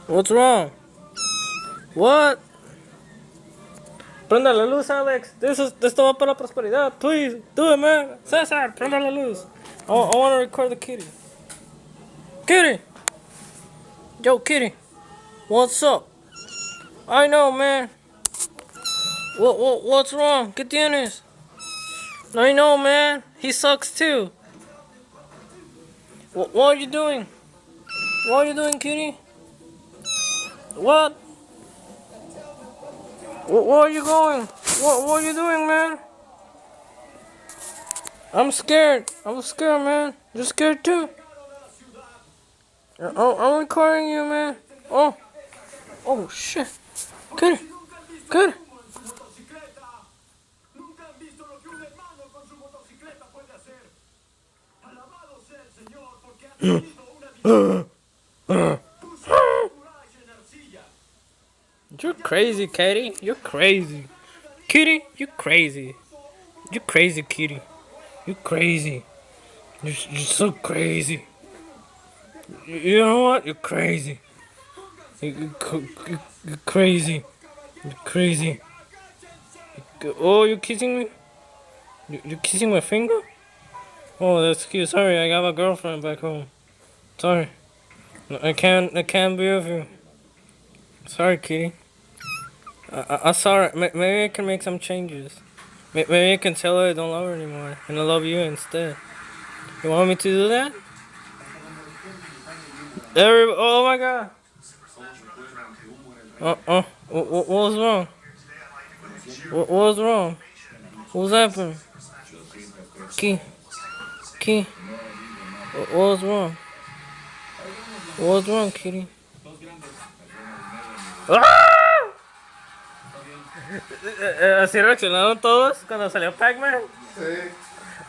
What's wrong? What? Prenda la luz, Alex. Esto va para la prosperidad. Please, do it, man. Cesar, prenda la luz. I want to record the kitty. Kitty! Yo, kitty. What's up? I know, man. What's wrong? ¿Qué tienes? I know, man. He sucks too. What are you doing? What are you doing, kitty? What? Where are you going? What are you doing, man? I'm scared. I'm scared, man. You're scared too? I'm recording you, man. Oh shit. Kitty. Kitty. You're crazy, Kitty. You're crazy. Kitty, you're crazy. You're crazy, Kitty. You're crazy. You're so crazy. You know what? You're crazy. You're crazy. You're crazy. Oh, you're kissing me? You're kissing my finger? Oh, that's cute. Sorry, I got a girlfriend back home. Sorry. No, I can't be with you. Sorry, Kitty. I'm sorry. Maybe I can make some changes. Maybe I can tell her I don't love her anymore and I love you instead. You want me to do that? Oh my god. What was wrong? What was wrong? What was happening? Key. What was wrong? What was wrong, Kitty? ¡Ah! ¿Así reaccionaron todos cuando salió Pac-Man? Sí.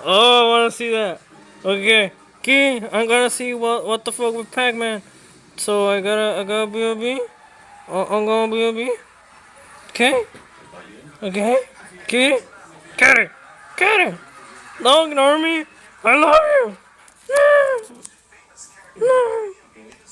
Oh, I wanna see that. Okay, Key, I'm gonna see what the fuck with Pac-Man. So I gotta B.O.B. I'm gonna B.O.B. Okay? Okay? Kitty? Kitty! Don't ignore me! I love you! No!